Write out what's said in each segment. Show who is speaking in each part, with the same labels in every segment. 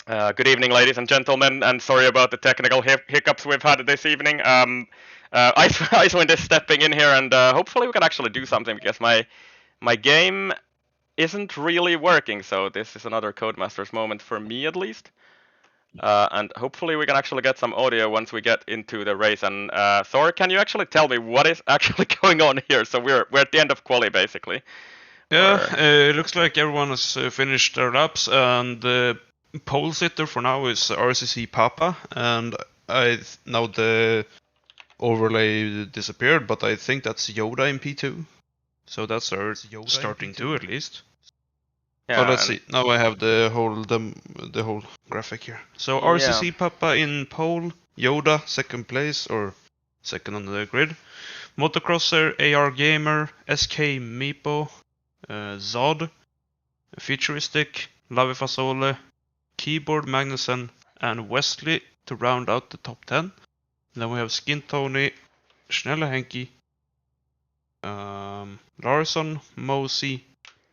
Speaker 1: Good evening, ladies and gentlemen, and sorry about the technical hiccups we've had this evening. Icewind is stepping in here, and hopefully we can actually do something because my game isn't really working. So this is another Codemasters moment for me, at least. And hopefully we can actually get some audio once we get into the race. And Thor, can you actually tell me what is actually going on here? So we're at the end of quali, basically.
Speaker 2: Yeah, it looks like everyone has finished their laps, and the pole sitter for now is RCC Papa, and now the overlay disappeared, but I think that's Yoda in P2, so that's our starting two at least. Yeah, but let's see. Now I have the whole graphic here. So RCC Papa in pole, Yoda second place or second on the grid, Motocrosser, AR Gamer, SK Meepo, Zod, Futuristic, Lavi Fasole, Keyboard Magnussen, and Wesley to round out the top 10. Then we have Skin Tony, Schnelle Henki, Larsson, Mosey,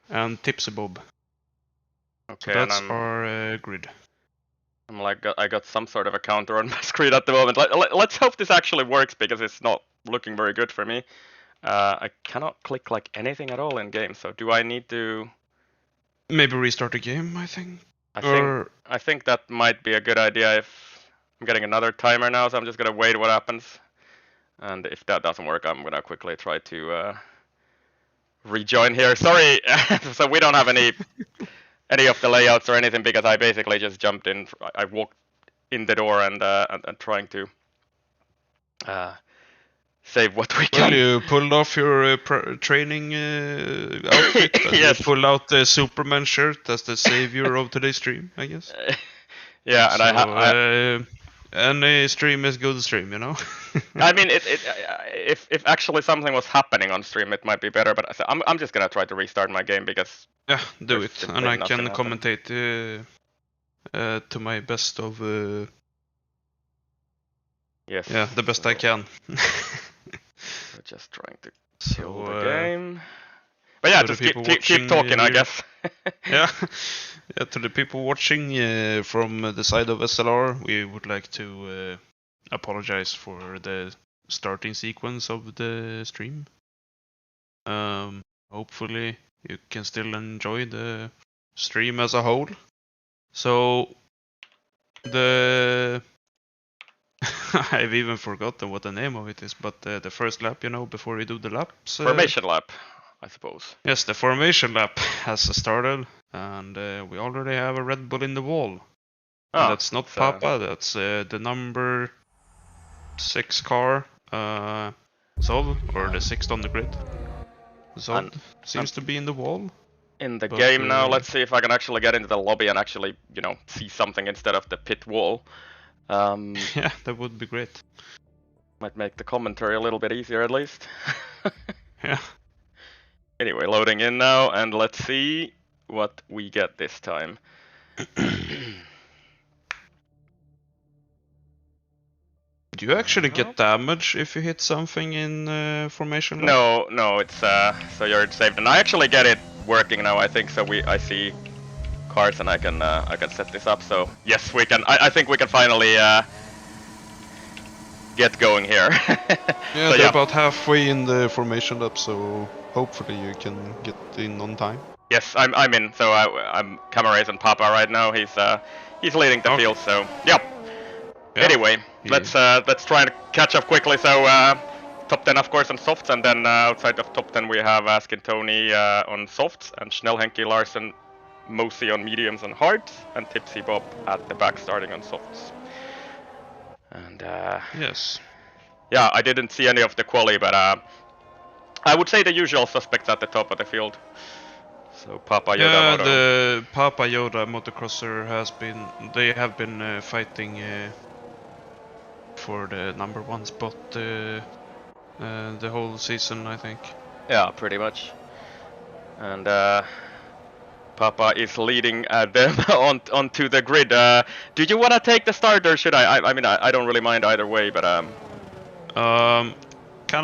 Speaker 2: and Tipsy Bob. Okay, so that's our grid.
Speaker 1: I got some sort of a counter on my screen at the moment. Let's hope this actually works because it's not looking very good for me. I cannot click like anything at all in game, so do I need to
Speaker 2: maybe restart the game? I think
Speaker 1: that might be a good idea. If I'm getting another timer now, so I'm just gonna wait what happens, and if that doesn't work, I'm gonna quickly try to rejoin here. Sorry, so we don't have any of the layouts or anything because I basically just jumped in. I walked in the door and trying to save what we can.
Speaker 2: Well, you pulled off your training outfit and yes. You pulled out the Superman shirt as the savior of today's stream, I guess.
Speaker 1: Yeah, and
Speaker 2: so, any stream is good stream, you know.
Speaker 1: I mean, if actually something was happening on stream, it might be better. But I'm just gonna try to restart my game because
Speaker 2: do it, and I can commentate to my best of.
Speaker 1: Yes.
Speaker 2: Yeah, the best I can.
Speaker 1: We're just trying to kill the game. But yeah, just keep talking, I guess.
Speaker 2: yeah, to the people watching from the side of SLR, we would like to apologize for the starting sequence of the stream. Hopefully you can still enjoy the stream as a whole. So I've even forgotten what the name of it is, but the first lap, you know, before we do the laps.
Speaker 1: Formation lap, I suppose.
Speaker 2: Yes, the formation lap has started, and we already have a Red Bull in the wall. Oh, that's not Papa, that's the number 6 car, Zod, or the 6th on the grid. Zod seems to be in the wall.
Speaker 1: In the game now, let's see if I can actually get into the lobby and actually, you know, see something instead of the pit wall.
Speaker 2: Yeah, that would be great.
Speaker 1: Might make the commentary a little bit easier at least.
Speaker 2: Yeah.
Speaker 1: Anyway, loading in now, and let's see what we get this time.
Speaker 2: Do you actually get damage if you hit something in formation?
Speaker 1: No, it's so you're saved, and I actually get it working now. I think so. I see cars and I can set this up. So yes, we can. I think we can finally get going here.
Speaker 2: Yeah, so, they're about halfway in the formation lap, so hopefully you can get in on time.
Speaker 1: Yes, I'm in. So I'm Camarace and Papa right now. He's leading the field. So yeah. Anyway, let's try and catch up quickly. So top 10 of course on softs, and then outside of top 10 we have Askin Tony on softs, and Schnell Henki Larsen Mosey on mediums and hards, and Tipsy Bob at the back starting on softs. And
Speaker 2: yes.
Speaker 1: Yeah, I didn't see any of the quali, but I would say the usual suspects at the top of the field. So Papa Yoda.
Speaker 2: Yeah, the Papa Yoda motocrosser have been fighting for the number 1 spot the whole season, I think.
Speaker 1: Yeah, pretty much. And Papa is leading them onto the grid. Do you want to take the start, or should I? I mean, I don't really mind either way, but
Speaker 2: kind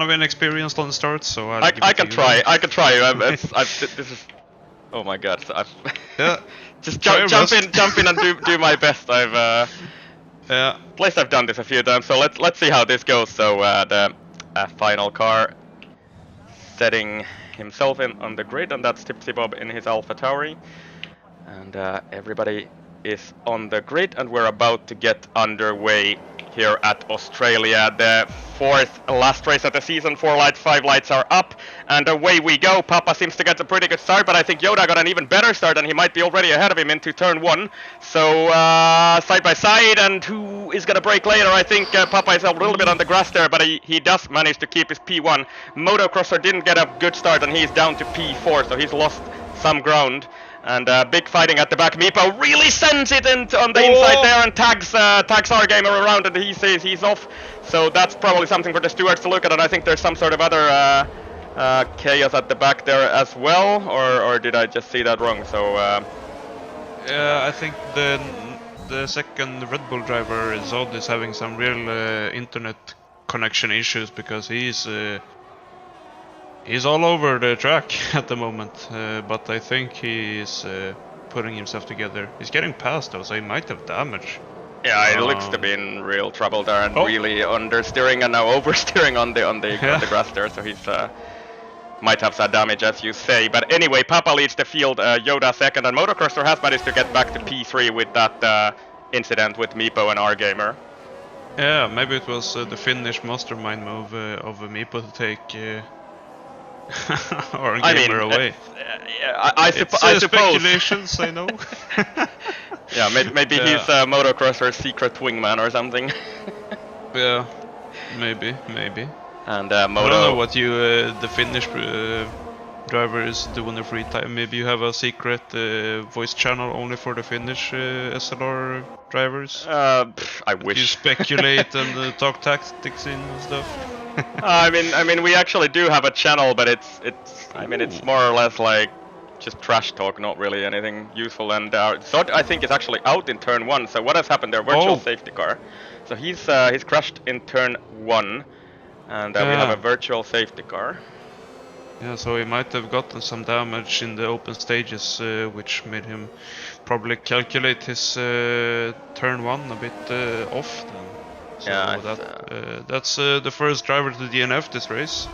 Speaker 2: of inexperienced on the start, so
Speaker 1: I can try. I can try. This is Oh my god, so I've
Speaker 2: Yeah.
Speaker 1: just
Speaker 2: Try your
Speaker 1: jump
Speaker 2: best.
Speaker 1: in and do my best. I've
Speaker 2: Yeah.
Speaker 1: at least I've done this a few times, so let's see how this goes. So the final car setting himself in on the grid, and that's Tipsy Bob in his Alpha Tauri. And everybody is on the grid, and we're about to get underway here at Australia. The fourth last race of the season. 4 lights, 5 lights are up, and away we go. Papa seems to get a pretty good start, but I think Yoda got an even better start, and he might be already ahead of him into turn 1. So side by side, and who is gonna break later? I think Papa is a little bit on the grass there, but he does manage to keep his P1. Motocrosser didn't get a good start, and he's down to P4, so he's lost some ground. And big fighting at the back. Meepo really sends it on the inside there and tags our gamer around, and he says he's off. So that's probably something for the stewards to look at. And I think there's some sort of other chaos at the back there as well, or did I just see that wrong? So
Speaker 2: Yeah, I think the second Red Bull driver Zod is having some real internet connection issues because he's all over the track at the moment, but I think he's putting himself together. He's getting past though, so he might have damage.
Speaker 1: yeah, it looks to be in real trouble there, and really understeering and now oversteering on the grass there. So he's might have some damage, as you say. But anyway, Papa leads the field, Yoda second, and Motocrosser has managed to get back to P3 with that incident with Meepo and R-Gamer.
Speaker 2: Yeah, maybe it was the Finnish mastermind move of Meepo to take R-Gamer away.
Speaker 1: I suppose.
Speaker 2: Speculations, I know.
Speaker 1: Yeah, maybe he's Motocrosser's secret wingman or something.
Speaker 2: Yeah, maybe.
Speaker 1: And
Speaker 2: I don't know what the Finnish drivers do in their free time. Maybe you have a secret voice channel only for the Finnish SLR drivers.
Speaker 1: I wish.
Speaker 2: You speculate and talk tactics in and stuff.
Speaker 1: I mean, we actually do have a channel, but it's more or less like just trash talk, not really anything useful. And Zod, I think, is actually out in turn 1. So what has happened there? Virtual safety car. So he's crashed in turn 1, and we have a virtual safety car.
Speaker 2: Yeah, so he might have gotten some damage in the open stages, which made him probably calculate his turn 1 a bit off. So
Speaker 1: yeah,
Speaker 2: that's the first driver to DNF this race.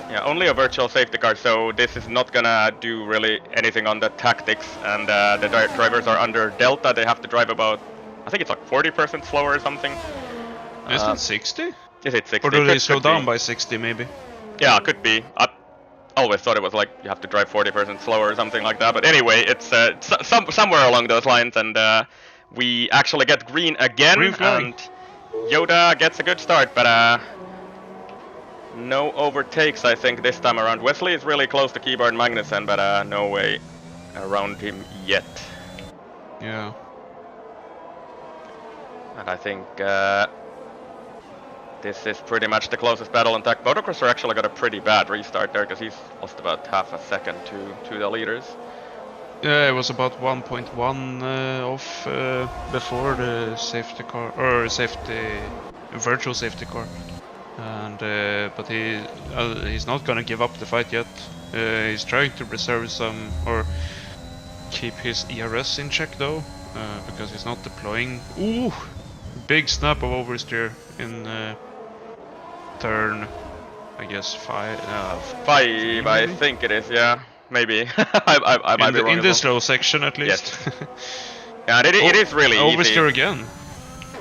Speaker 1: Yeah, only a virtual safety car, so this is not gonna do really anything on the tactics. And the drivers are under Delta. They have to drive about, I think it's like 40% slower or something.
Speaker 2: Is it 60?
Speaker 1: Is it 60?
Speaker 2: Or do they slow down by 60 maybe?
Speaker 1: Yeah, could be. I always thought it was like you have to drive 40% slower or something like that. But anyway, it's somewhere along those lines, and we actually get green again.
Speaker 2: Green flag.
Speaker 1: And Yoda gets a good start, but no overtakes, I think, this time around. Wesley is really close to Keyboard Magnussen, but no way around him yet.
Speaker 2: Yeah.
Speaker 1: And I think this is pretty much the closest battle. In fact, Motocrosser actually got a pretty bad restart there, because he's lost about half a second to the leaders.
Speaker 2: Yeah, it was about 1.1 off before the safety car, or virtual safety car. And but he's not gonna give up the fight yet. He's trying to preserve some, or keep his ERS in check though, because he's not deploying. Ooh, big snap of oversteer in turn, I guess 5.
Speaker 1: 5, I think it is. Yeah, maybe. I might be wrong.
Speaker 2: In this low section, at least.
Speaker 1: Yes. Yeah, and it is really
Speaker 2: oversteer
Speaker 1: easy.
Speaker 2: again.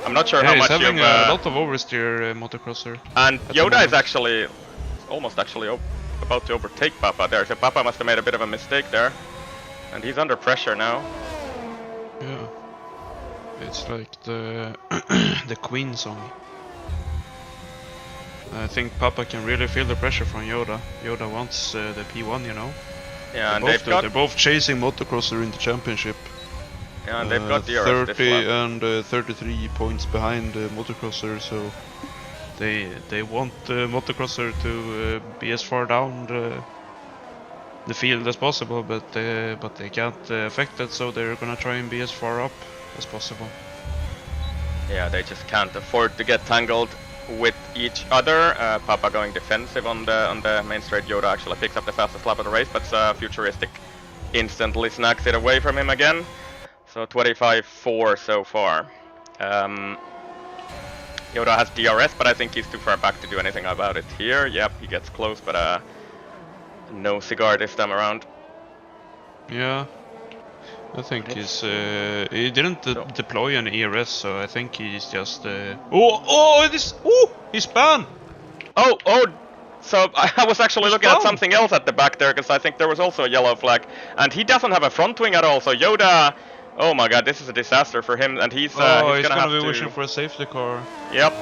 Speaker 1: I'm not sure how much
Speaker 2: he's having a lot of oversteer, Motocrosser.
Speaker 1: And Yoda is actually almost about to overtake Papa there. So Papa must have made a bit of a mistake there, and he's under pressure now.
Speaker 2: Yeah, it's like the the Queen song. I think Papa can really feel the pressure from Yoda. Yoda wants the P1, you know.
Speaker 1: Yeah, and
Speaker 2: they're both chasing Motocrosser in the championship.
Speaker 1: Yeah, and they've got the
Speaker 2: 30 and 33 points behind Motocrosser, so they want Motocrosser to be as far down the field as possible, but they can't affect it, so they're gonna try and be as far up as possible.
Speaker 1: Yeah, they just can't afford to get tangled with each other. Papa going defensive on the main straight. Yoda actually picks up the fastest lap of the race, but futuristic instantly snacks it away from him again. So 25-4 so far. Yoda has DRS, but I think he's too far back to do anything about it here. Yep, he gets close, but no cigar this time around.
Speaker 2: Yeah, I think he's he didn't deploy an ERS, so I think he's just he's banned.
Speaker 1: Oh, so I was actually looking at something else at the back there, because I think there was also a yellow flag, and he doesn't have a front wing at all. So Yoda, oh my god, this is a disaster for him, and he's gonna
Speaker 2: be wishing for a safety car.
Speaker 1: Yep.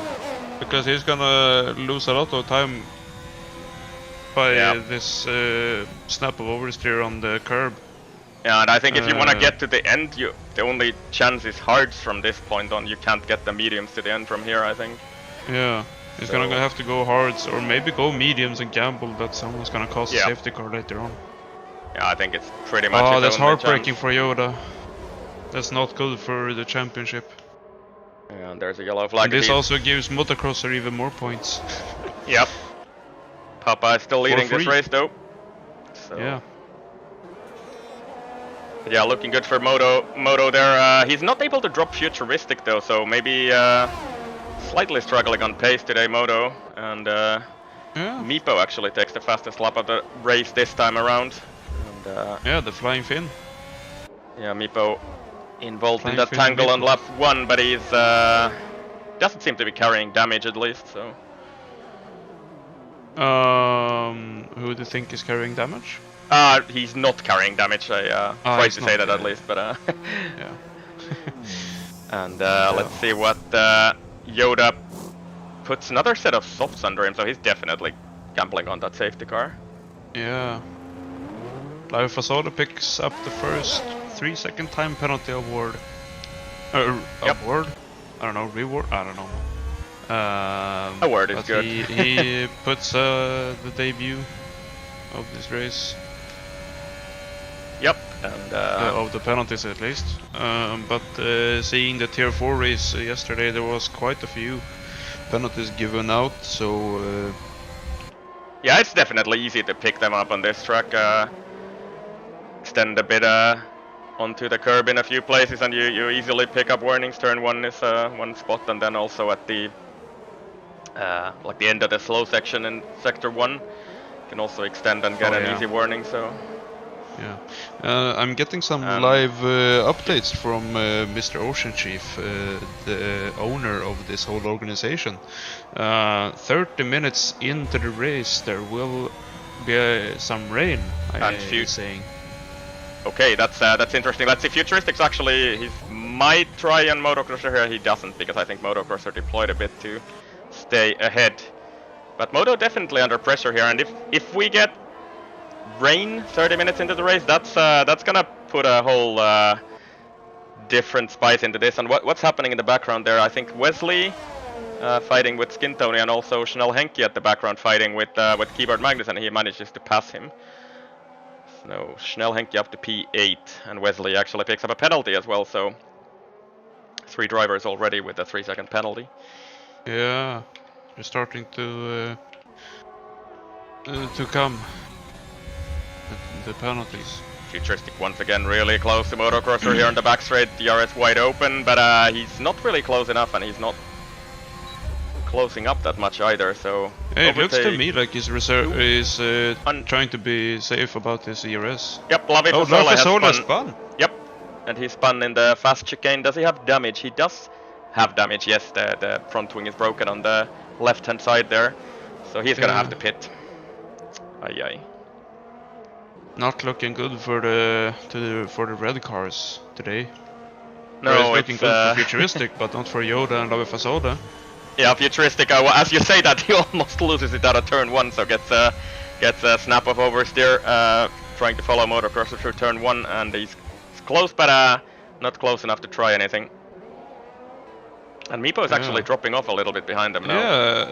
Speaker 2: Because he's gonna lose a lot of time by this snap of oversteer on the curb.
Speaker 1: Yeah, and I think if you want to get to the end, the only chance is hards from this point on. You can't get the mediums to the end from here, I think.
Speaker 2: Yeah, he's gonna have to go hards, or maybe go mediums and gamble that someone's gonna cause a safety car later on.
Speaker 1: Yeah, I think it's pretty much.
Speaker 2: Oh, that's heartbreaking for Yoda. That's not good for the championship.
Speaker 1: Yeah, and there's a yellow flag.
Speaker 2: And this also gives Motocrosser even more points.
Speaker 1: Yep. Papa is still leading this race though. So.
Speaker 2: Yeah.
Speaker 1: Yeah, looking good for Moto there. He's not able to drop Futuristic though, so maybe slightly struggling on pace today, Moto. And Meepo actually takes the fastest lap of the race this time around. And,
Speaker 2: yeah, the Flying Fin.
Speaker 1: Yeah, Meepo involved in that tangle on lap 1, but he's doesn't seem to be carrying damage at least. So.
Speaker 2: Who do you think is carrying damage?
Speaker 1: He's not carrying damage. I tried to say that at least, but
Speaker 2: yeah.
Speaker 1: And let's see what Yoda puts another set of softs under him, so he's definitely gambling on that safety car.
Speaker 2: Yeah. Fasoda picks up the first 3-second time penalty award. Award? I don't know, reward? I don't know.
Speaker 1: Award is good.
Speaker 2: He puts the debut of this race.
Speaker 1: Yep, and
Speaker 2: of the penalties at least. But seeing the Tier 4 race yesterday, there was quite a few penalties given out, so...
Speaker 1: yeah, it's definitely easy to pick them up on this track. Extend a bit onto the curb in a few places, and you easily pick up warnings. Turn 1 is one spot, and then also at the like the end of the slow section in sector 1, you can also extend and get an easy warning. So.
Speaker 2: Yeah, I'm getting some live updates from Mr. Ocean Chief, the owner of this whole organization. 30 minutes into the race, there will be some rain. I'm saying.
Speaker 1: Okay, that's interesting. Let's see. Futuristic's actually he might try on Motocrosser here. He doesn't, because I think Motocrosser deployed a bit to stay ahead. But Moto definitely under pressure here, and if we get rain 30 minutes into the race, that's gonna put a whole different spice into this. And what's happening in the background there? I think Wesley fighting with Skin Tony, and also Schnell Henke at the background fighting with Keyboard Magnus, and he manages to pass him. So Schnell Henke up to P8, and Wesley actually picks up a penalty as well. So 3 drivers already with a 3-second penalty.
Speaker 2: Yeah, they're starting to come. The penalties.
Speaker 1: Futuristic once again really close to Motocrosser here on the back straight. DRS wide open, but he's not really close enough, and he's not closing up that much either. So
Speaker 2: it looks to me like he's trying to be safe about his ERS.
Speaker 1: Yep,
Speaker 2: Fasola has spun.
Speaker 1: Yep, and he spun in the fast chicane. Does he have damage? He does have damage. Yes, the front wing is broken on the left-hand side there, so he's gonna have to pit. Aye.
Speaker 2: Not looking good for the red cars today.
Speaker 1: No,
Speaker 2: it's looking good for Futuristic, but not for Yoda and Fasola.
Speaker 1: Yeah, Futuristic. As you say that, he almost loses it out of turn 1, so gets a snap of oversteer, trying to follow Motocrosser through turn 1, and he's close, but not close enough to try anything. And Meepo is actually dropping off a little bit behind them now.
Speaker 2: Yeah,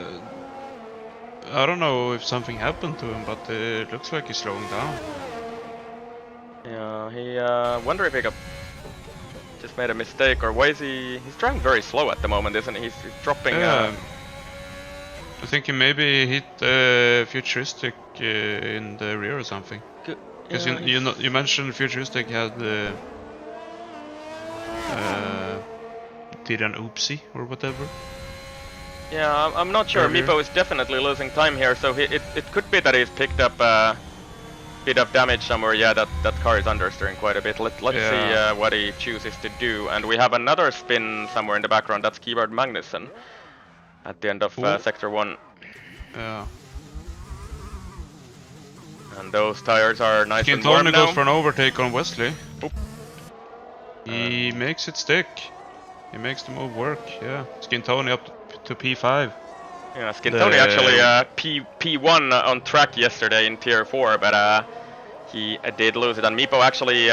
Speaker 2: I don't know if something happened to him, but it looks like he's slowing down.
Speaker 1: Yeah, he wonder if he just made a mistake, or why is he's driving very slow at the moment, isn't he? He's dropping.
Speaker 2: I think he maybe hit Futuristic in the rear or something. Because you mentioned Futuristic had did an oopsie or whatever.
Speaker 1: Yeah, I'm not sure.
Speaker 2: Earlier.
Speaker 1: Meepo is definitely losing time here, so it could be that he's picked up a bit of damage somewhere. Yeah, that car is understeering quite a bit. Let's see what he chooses to do. And we have another spin somewhere in the background. That's Keyboard Magnussen at the end of Sector 1.
Speaker 2: Yeah.
Speaker 1: And those tires are nice and warm
Speaker 2: Skintoni
Speaker 1: now.
Speaker 2: goes for an overtake on Wesley.
Speaker 1: Oop.
Speaker 2: He makes it stick. He makes the move work, yeah. Skintoni up to P5.
Speaker 1: Yeah, Skintoni actually P1 on track yesterday in Tier 4, but he did lose it. And Meepo actually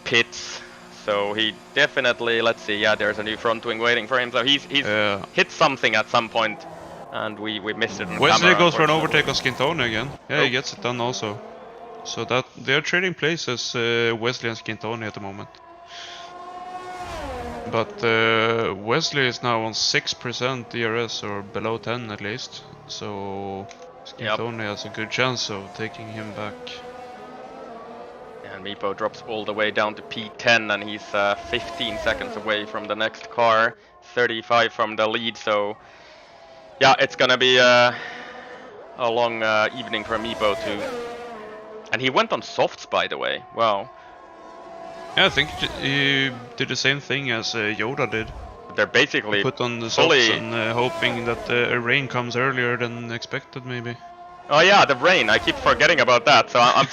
Speaker 1: pits, so he definitely, let's see, yeah, there's a new front wing waiting for him. So he's hit something at some point, and we missed it on
Speaker 2: Wesley
Speaker 1: camera,
Speaker 2: goes for an overtake on Skintoni again. Yeah, he gets it done also. So that they're trading places, Wesley and Skintoni at the moment. But Wesley is now on 6% DRS, or below 10 at least. So Skintoni has a good chance of taking him back.
Speaker 1: And Meepo drops all the way down to P10, and he's 15 seconds away from the next car, 35 from the lead. So yeah, it's gonna be a long evening for Meepo too. And he went on softs, by the way. Wow.
Speaker 2: Yeah, I think he did the same thing as Yoda did.
Speaker 1: They're basically
Speaker 2: put on the
Speaker 1: fully
Speaker 2: softs and hoping that the rain comes earlier than expected, maybe.
Speaker 1: Oh yeah, the rain. I keep forgetting about that. So I'm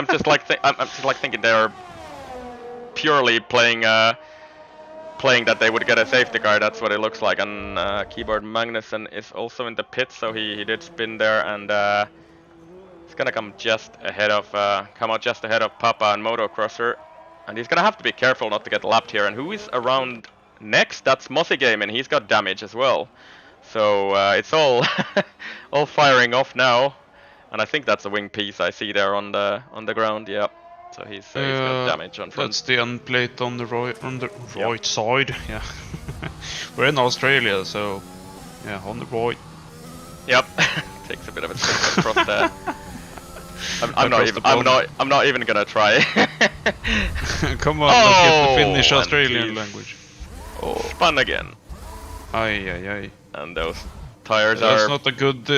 Speaker 1: just like thinking they're purely playing that they would get a safety car. That's what it looks like. And Keyboard Magnussen is also in the pit, so he did spin there, and he's gonna come out just ahead of Papa and Motocrosser. And he's gonna have to be careful not to get lapped here. And who is around next? That's Mossy Game, and he's got damage as well. So it's all all firing off now. And I think that's a wing piece I see there on the ground. Yeah. So he's got damage on front.
Speaker 2: That's the end plate on the right side. Yeah. We're in Australia, so yeah, on the right.
Speaker 1: Yep. Takes a bit of a stick across there. I'm not even gonna try.
Speaker 2: Come on, let's get the Finnish Australian language.
Speaker 1: Oh, spun again.
Speaker 2: Aye.
Speaker 1: And those tires
Speaker 2: That's
Speaker 1: are
Speaker 2: not a good,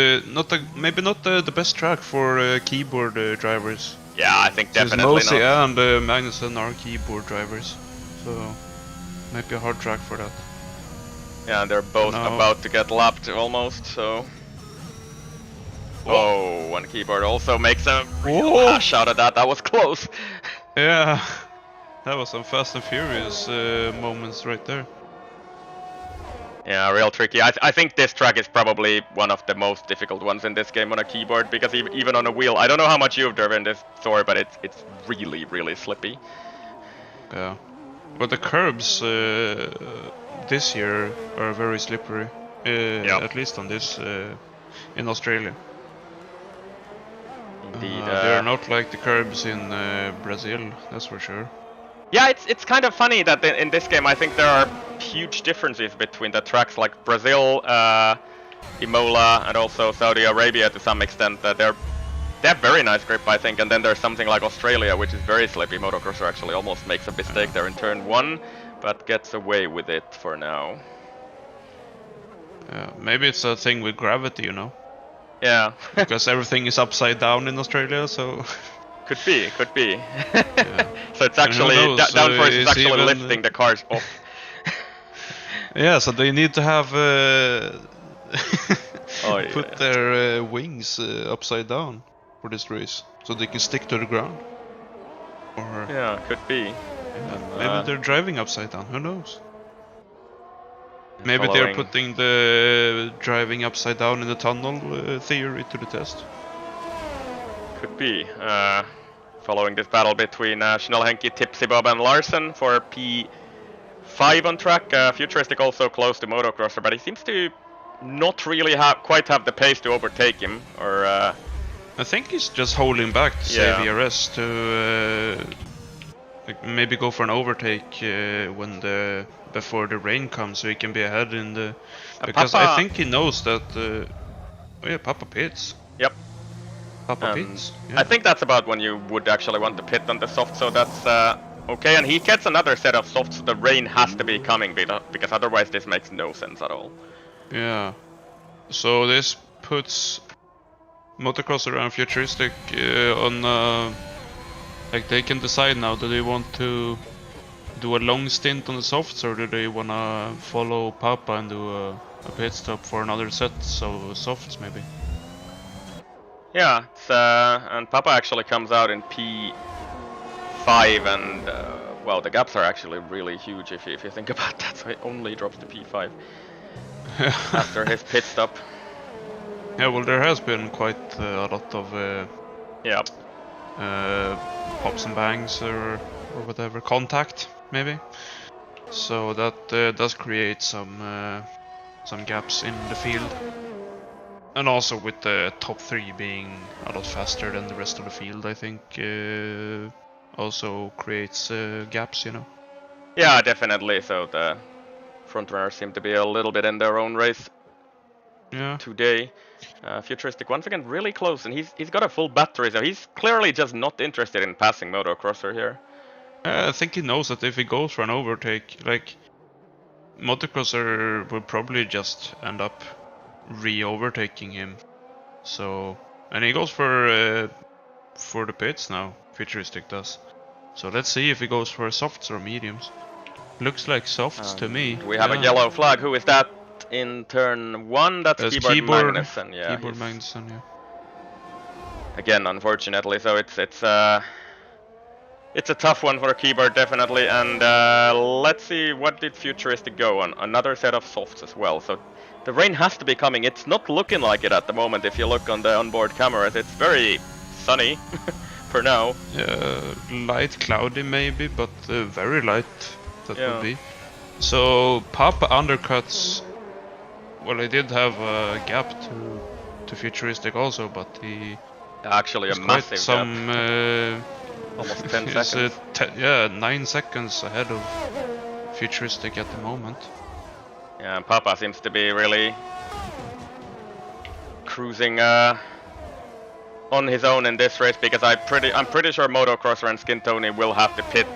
Speaker 2: maybe not the best track for keyboard drivers.
Speaker 1: Yeah, I think definitely
Speaker 2: Mossy
Speaker 1: not.
Speaker 2: and Magnussen are keyboard drivers, so might be a hard track for that.
Speaker 1: Yeah, they're both about to get lapped almost, so. Oh, and Keyboard also makes a real hash out of that. That was close.
Speaker 2: Yeah, that was some Fast and Furious moments right there.
Speaker 1: Yeah, real tricky. I think this track is probably one of the most difficult ones in this game on a keyboard, because even on a wheel, I don't know how much you've driven this, Thor, but it's really, really slippy.
Speaker 2: Yeah, but the curbs this year are very slippery, at least on this in Australia.
Speaker 1: Indeed.
Speaker 2: They are not like the curbs in Brazil, that's for sure.
Speaker 1: Yeah, it's kind of funny that in this game I think there are huge differences between the tracks, like Brazil, Imola, and also Saudi Arabia to some extent. They have very nice grip, I think, and then there's something like Australia, which is very slippy. Motocrosser actually almost makes a mistake there in turn 1, but gets away with it for now.
Speaker 2: Yeah, maybe it's a thing with gravity, you know?
Speaker 1: Yeah.
Speaker 2: Because everything is upside down in Australia, so...
Speaker 1: Could be.
Speaker 2: Yeah.
Speaker 1: So it's actually downforce is actually even lifting the cars off.
Speaker 2: Yeah, so they need to have
Speaker 1: put
Speaker 2: their wings upside down for this race, so they can stick to the ground. Or
Speaker 1: yeah, could be.
Speaker 2: Yeah, maybe they're driving upside down. Who knows? Maybe they're putting the driving upside down in the tunnel theory to the test.
Speaker 1: Could be. Following this battle between Schnellhenki, Tipsy Bob, and Larsen for P5 on track. Futuristic also close to Motocrosser, but he seems to not really quite have the pace to overtake him. Or
Speaker 2: I think he's just holding back to save ERS to maybe go for an overtake before the rain comes, so he can be ahead in the. Because I think he knows that. Oh yeah, Papa pits.
Speaker 1: Yep.
Speaker 2: Papa
Speaker 1: I
Speaker 2: pits. Yeah.
Speaker 1: think that's about when you would actually want to pit on the soft, so that's okay. And he gets another set of softs, so the rain has to be coming because otherwise this makes no sense at all.
Speaker 2: Yeah. So this puts Motocrosser and Futuristic on like they can decide now, do they want to do a long stint on the softs, or do they wanna follow Papa and do a pit stop for another set of softs maybe?
Speaker 1: Yeah, and Papa actually comes out in P5, and well, the gaps are actually really huge if you think about that. So he only drops to P5 after his pit stop.
Speaker 2: Yeah, well, there has been quite a lot of
Speaker 1: Yeah.
Speaker 2: Pops and bangs or whatever, contact maybe. So that does create some gaps in the field. And also with the top 3 being a lot faster than the rest of the field, I think also creates gaps, you know.
Speaker 1: Yeah, definitely. So the front runners seem to be a little bit in their own race today. Futuristic once again really close, and he's got a full battery, so he's clearly just not interested in passing Motocrosser here.
Speaker 2: I think he knows that if he goes for an overtake, like Motocrosser will probably just end up re-overtaking him. So, and he goes for the pits now. Futuristic does. So let's see if he goes for softs or mediums. Looks like softs to me.
Speaker 1: We have a yellow flag. Who is that in turn 1? That's Keyboard Magnussen. Yeah,
Speaker 2: Keyboard Magnussen. Yeah.
Speaker 1: Again, unfortunately, so it's a tough one for Keyboard definitely. And let's see, what did Futuristic go on? Another set of softs as well. So the rain has to be coming. It's not looking like it at the moment. If you look on the onboard cameras, it's very sunny for now.
Speaker 2: Light cloudy maybe, but very light. That would be. So Papa undercuts. Well, he did have a gap to Futuristic also, but he
Speaker 1: actually a massive
Speaker 2: some
Speaker 1: almost 10 seconds.
Speaker 2: 9 seconds ahead of Futuristic at the moment.
Speaker 1: Yeah, and Papa seems to be really cruising on his own in this race, because I'm pretty sure Motocrosser and Skin Tony will have to pit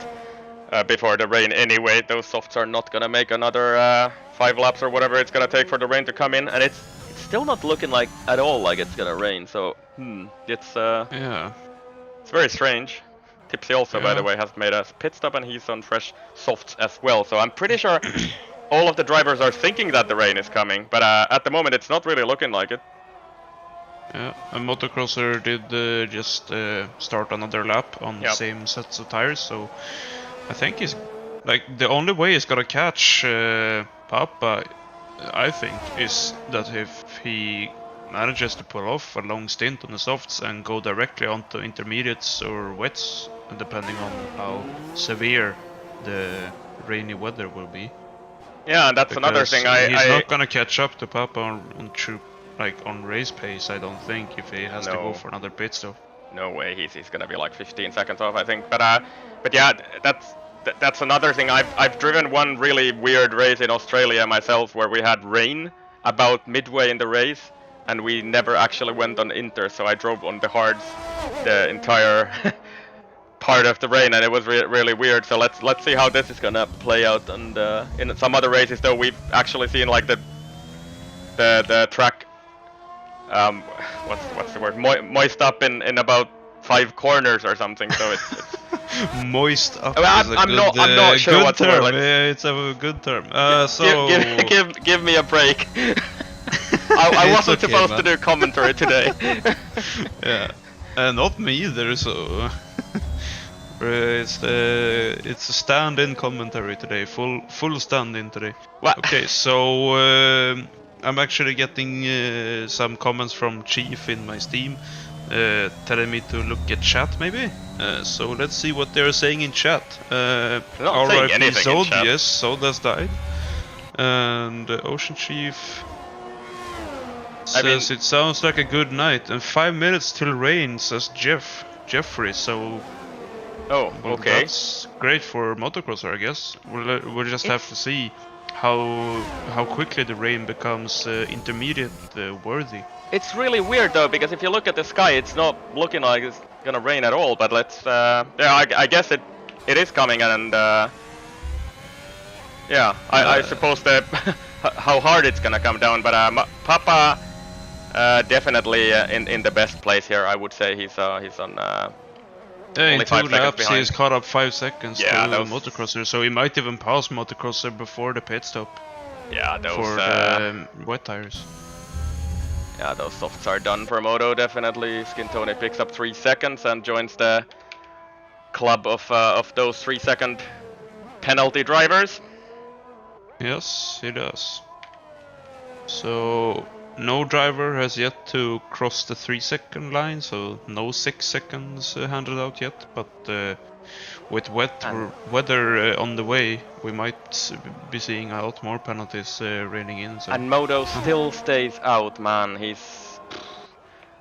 Speaker 1: before the rain anyway. Those softs are not gonna make another 5 laps or whatever it's gonna take for the rain to come in, and it's still not looking like at all like it's gonna rain. So it's it's very strange. Tipsy also, by the way, has made a pit stop, and he's on fresh softs as well. So I'm pretty sure all of the drivers are thinking that the rain is coming, but at the moment it's not really looking like it.
Speaker 2: Yeah, and Motocrosser did just start another lap on the same sets of tires, so I think he's like the only way he's gonna catch Papa, I think, is that if he manages to pull off a long stint on the softs and go directly onto intermediates or wets, depending on how severe the rainy weather will be.
Speaker 1: Yeah, and that's another thing.
Speaker 2: He's not gonna catch up to Papa on true, like on race pace, I don't think, if he has to go for another pit stop.
Speaker 1: No way, he's gonna be like 15 seconds off, I think. But yeah, that's another thing. I've driven one really weird race in Australia myself, where we had rain about midway in the race, and we never actually went on inter. So I drove on the hards the entire part of the rain, and it was really weird. So let's see how this is gonna play out. And in some other races, though, we've actually seen like the track. What's the word? Moist up in about 5 corners or something. So it's
Speaker 2: moist up.
Speaker 1: I'm not sure what
Speaker 2: term.
Speaker 1: Like,
Speaker 2: yeah, it's a good term. So
Speaker 1: give me a break. I wasn't supposed to do commentary today.
Speaker 2: Yeah, not me either. So it's a stand-in commentary today. Full stand-in today.
Speaker 1: What?
Speaker 2: Okay, so. I'm actually getting some comments from Chief in my Steam telling me to look at chat maybe. So let's see what they're saying in chat.
Speaker 1: RIP
Speaker 2: Zod, yes, Zod has died. And Ocean Chief says it sounds like a good night. And 5 minutes till rain, says Jeffrey. So
Speaker 1: okay.
Speaker 2: That's great for Motocrosser, I guess. We'll just have to see how quickly the rain becomes intermediate worthy.
Speaker 1: It's really weird though, because if you look at the sky, it's not looking like it's gonna rain at all. But let's, yeah, I guess it is coming, and yeah, I suppose that how hard it's gonna come down. But Papa definitely in the best place here. I would say he's on.
Speaker 2: In 2
Speaker 1: 5
Speaker 2: laps,
Speaker 1: behind.
Speaker 2: he's caught up 5 seconds
Speaker 1: Yeah,
Speaker 2: to
Speaker 1: those-
Speaker 2: Motocrosser, so he might even pass Motocrosser before the pit stop
Speaker 1: Yeah, those
Speaker 2: for wet tires.
Speaker 1: yeah, those softs are done for Moto definitely. Skintoni picks up 3 seconds and joins the club of those 3-second penalty drivers.
Speaker 2: Yes, he does. So no driver has yet to cross the 3-second line, so no 6 seconds handed out yet. But with weather on the way, we might be seeing a lot more penalties raining in. So.
Speaker 1: And Moto still stays out, man. He's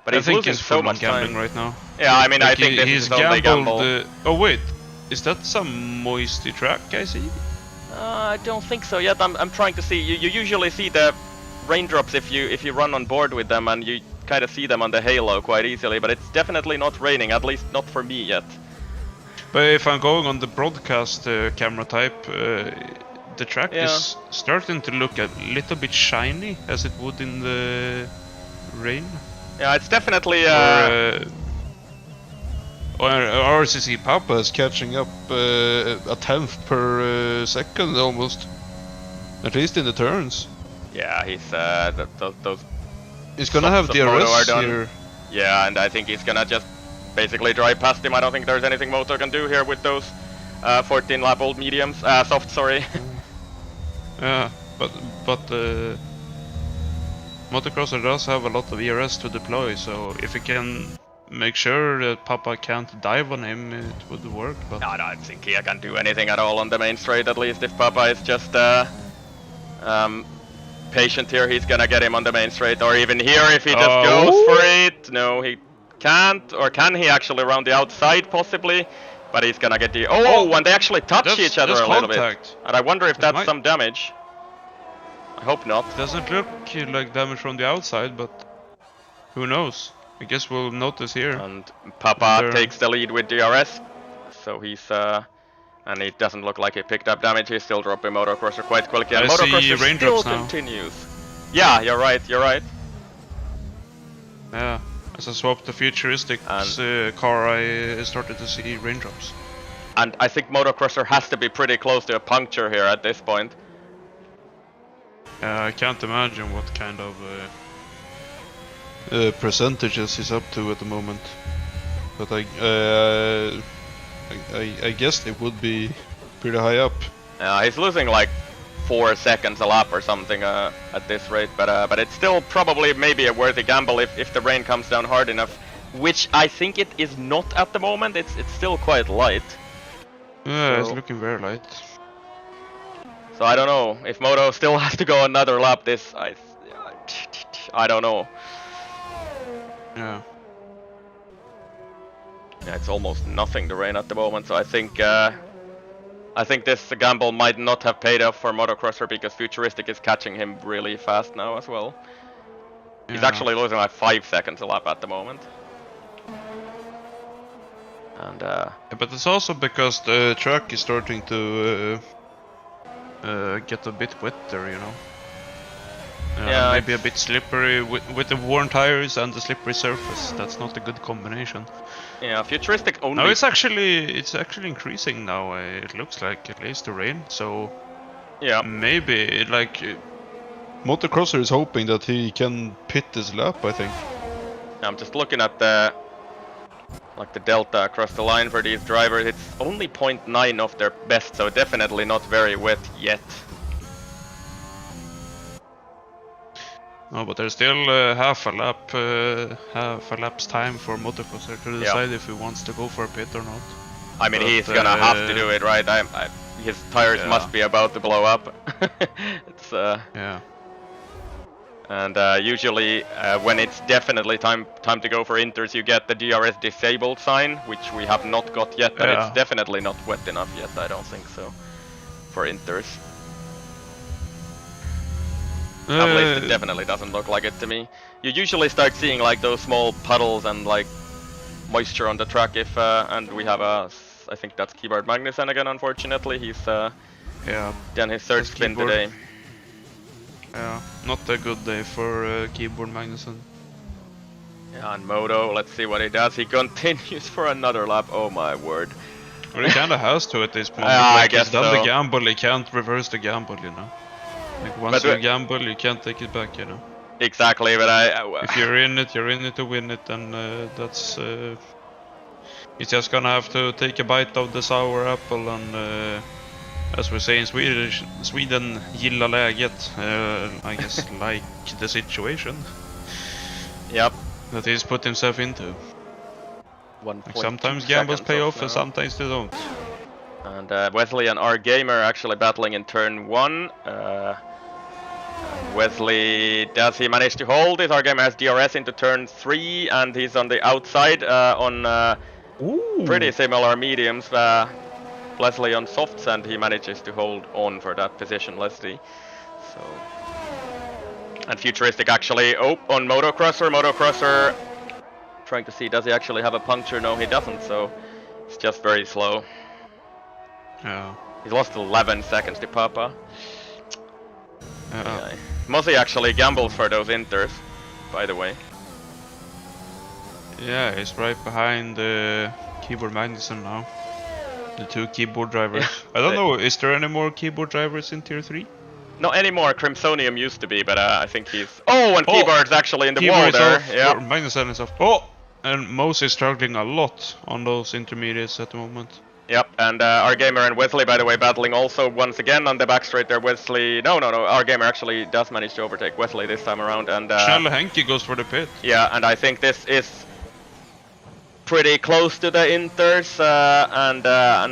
Speaker 1: but
Speaker 2: I
Speaker 1: he's
Speaker 2: think
Speaker 1: losing
Speaker 2: he's
Speaker 1: so
Speaker 2: full on
Speaker 1: much
Speaker 2: gambling
Speaker 1: time.
Speaker 2: right now.
Speaker 1: Yeah, I mean, I
Speaker 2: Like
Speaker 1: think this
Speaker 2: he's
Speaker 1: is only gamble.
Speaker 2: Oh wait, is that some moisty track I see?
Speaker 1: I don't think so yet. I'm trying to see. You usually see the raindrops if you run on board with them, and you kind of see them on the halo quite easily. But it's definitely not raining, at least not for me yet.
Speaker 2: But if I'm going on the broadcast camera type, the track is starting to look a little bit shiny, as it would in the rain.
Speaker 1: Yeah, it's definitely.
Speaker 2: Or RCC Papa is catching up a tenth per second almost, at least in the turns.
Speaker 1: Yeah, he's those.
Speaker 2: He's gonna have
Speaker 1: Moto are
Speaker 2: DRS
Speaker 1: done.
Speaker 2: here.
Speaker 1: Yeah, and I think he's gonna just basically drive past him. I don't think there's anything Moto can do here with those 14 lap old mediums, soft. Sorry.
Speaker 2: Yeah, but Motocrosser does have a lot of ERS to deploy, so if he can make sure that Papa can't dive on him, it would work. But
Speaker 1: No, I don't think he can do anything at all on the main straight. At least if Papa is just patient here, he's gonna get him on the main straight. Or even here, if he just goes for it. No, he can't. Or can he actually around the outside possibly? But he's gonna get the and they actually touch each other a little bit. And I wonder if that's some damage. I hope not.
Speaker 2: Doesn't look like damage from the outside, but who knows? I guess we'll notice here.
Speaker 1: And Papa takes the lead with DRS, so he's and it doesn't look like he picked up damage. He's still dropping Motocrosser quite quickly, and
Speaker 2: I see
Speaker 1: Motocrosser still
Speaker 2: raindrops now.
Speaker 1: continues. Yeah, you're right. You're right.
Speaker 2: Yeah, as I swapped the futuristic car, I started to see raindrops.
Speaker 1: And I think Motocrosser has to be pretty close to a puncture here at this point.
Speaker 2: I can't imagine what kind of percentages he's up to at the moment, but I guess they would be pretty high up.
Speaker 1: He's losing like 4 seconds a lap or something at this rate, but it's still probably maybe a worthy gamble if the rain comes down hard enough, which I think it is not at the moment. It's still quite light.
Speaker 2: Yeah, it's looking very light.
Speaker 1: So I don't know if Moto still has to go another lap. I don't know.
Speaker 2: Yeah.
Speaker 1: Yeah, it's almost nothing the rain at the moment. So I think this gamble might not have paid off for Motocrosser because Futuristic is catching him really fast now as well. He's actually losing like 5 seconds a lap at the moment. And
Speaker 2: but it's also because the track is starting to get a bit wetter, you know.
Speaker 1: yeah,
Speaker 2: maybe a bit slippery with the worn tires and the slippery surface. That's not a good combination.
Speaker 1: Yeah, Futuristic only.
Speaker 2: No, it's actually increasing now. It looks like, at least the rain. So
Speaker 1: yeah,
Speaker 2: maybe like Motocrosser is hoping that he can pit this lap, I think.
Speaker 1: I'm just looking at the delta across the line for these drivers. It's only 0.9 of their best, so definitely not very wet yet.
Speaker 2: No, but there's still half a lap's time for Motocrosser to decide if he wants to go for a pit or not.
Speaker 1: I mean, he's gonna have to do it, right? His tires must be about to blow up. It's
Speaker 2: yeah.
Speaker 1: And usually when it's definitely time to go for inters, you get the DRS disabled sign, which we have not got yet, but it's definitely not wet enough yet, I don't think so, for inters. At least it definitely doesn't look like it to me. You usually start seeing like those small puddles and like moisture on the track if and we have I think that's Keyboard Magnussen again, unfortunately. He's
Speaker 2: Yeah.
Speaker 1: done his third spin
Speaker 2: keyboard.
Speaker 1: today.
Speaker 2: Yeah, not a good day for Keyboard Magnussen.
Speaker 1: Yeah, and Moto, let's see what he does. He continues for another lap. Oh my word.
Speaker 2: Well, he kinda has to at this point.
Speaker 1: I guess
Speaker 2: he's done
Speaker 1: so.
Speaker 2: the gamble, he can't reverse the gamble, you know. Like once you gamble, you can't take it back, you know.
Speaker 1: Exactly, but
Speaker 2: if you're in it to win it, and that's he's just gonna have to take a bite of the sour apple, and as we say in Sweden, gilla läget. I guess like the situation.
Speaker 1: Yep.
Speaker 2: That he's put himself into. Like sometimes
Speaker 1: 1.2
Speaker 2: gambles pay
Speaker 1: seconds
Speaker 2: off, and sometimes they don't.
Speaker 1: And Wesley and our gamer actually battling in turn 1. Wesley, does he manage to hold it? Our gamer has DRS into turn 3, and he's on the outside on pretty similar mediums. Leslie on softs, and he manages to hold on for that position. Let's see. So, and Futuristic actually on Motocrosser. Trying to see, does he actually have a puncture? No, he doesn't. So it's just very slow.
Speaker 2: Yeah.
Speaker 1: He's lost 11 seconds to Papa.
Speaker 2: Yeah.
Speaker 1: Mozzie actually gambles for those inters, by the way.
Speaker 2: Yeah, he's right behind Keyboard Magnussen now. The two keyboard drivers. I don't know, is there any more keyboard drivers in tier 3?
Speaker 1: Not anymore. Crimsonium used to be, but I think he's... Oh, and Keyboard's actually in the wall there.
Speaker 2: Yeah. Magnussen is off. Oh! And Mose is struggling a lot on those intermediates at the moment.
Speaker 1: Yep, and our gamer and Wesley, by the way, battling also once again on the back straight there. Wesley... No. Our gamer actually does manage to overtake Wesley this time around, and...
Speaker 2: Schnelle Henke goes for the pit.
Speaker 1: Yeah, and I think this is pretty close to the inters, and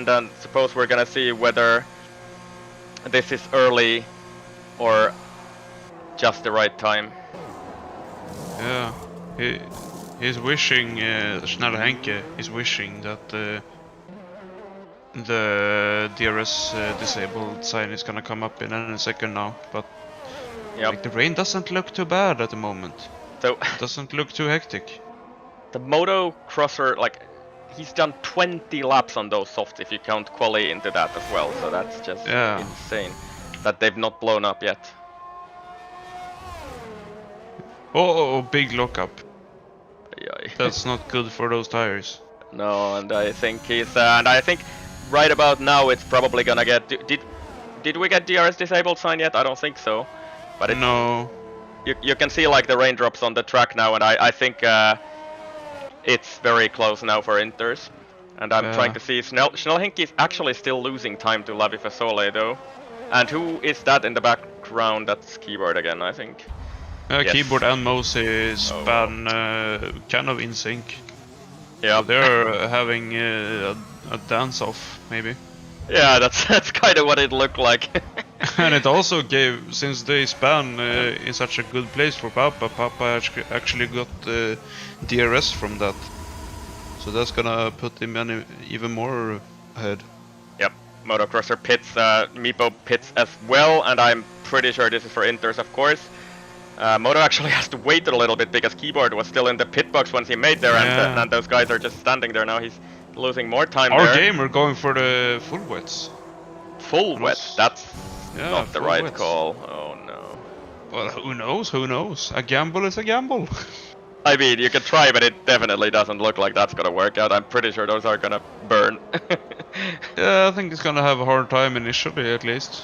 Speaker 1: then suppose we're gonna see whether this is early or just the right time.
Speaker 2: Yeah, he's wishing, Schnelle Henke is wishing that the DRS disabled sign is gonna come up in any second now, but like, the rain doesn't look too bad at the moment.
Speaker 1: So
Speaker 2: it doesn't look too hectic.
Speaker 1: The Motocrosser, like, he's done 20 laps on those softs if you count quali into that as well, so that's just insane that they've not blown up yet.
Speaker 2: Oh, big lockup.
Speaker 1: Yeah.
Speaker 2: That's not good for those tires.
Speaker 1: No, and I think he's and I think right about now it's probably gonna get. Did we get DRS disabled sign yet? I don't think so. But it's,
Speaker 2: no.
Speaker 1: You can see like the raindrops on the track now, and I think it's very close now for inters. And I'm trying to see Schnellhenke is actually still losing time to Lavi Fasole though. And who is that in the background? That's Keyboard again, I think.
Speaker 2: Yes. Keyboard and Mose span kind of in sync.
Speaker 1: Yeah,
Speaker 2: so they're having a dance off, maybe.
Speaker 1: Yeah, that's kind of what it looked like.
Speaker 2: And it also gave, since they span in such a good place for Papa actually got DRS from that. So that's gonna put him even more ahead.
Speaker 1: Yep, Motocrosser pits, Meepo pits as well, and I'm pretty sure this is for inters, of course. Moto actually has to wait a little bit because Keyboard was still in the pit box once he made there, and those guys are just standing there now. He's losing more time there.
Speaker 2: Our gamer going for the full wets.
Speaker 1: Full wets? That's not the right call. Oh no.
Speaker 2: Well, who knows? Who knows? A gamble is a gamble.
Speaker 1: I mean, you could try, but it definitely doesn't look like that's gonna work out. I'm pretty sure those are gonna burn.
Speaker 2: Yeah, I think it's gonna have a hard time initially, at least.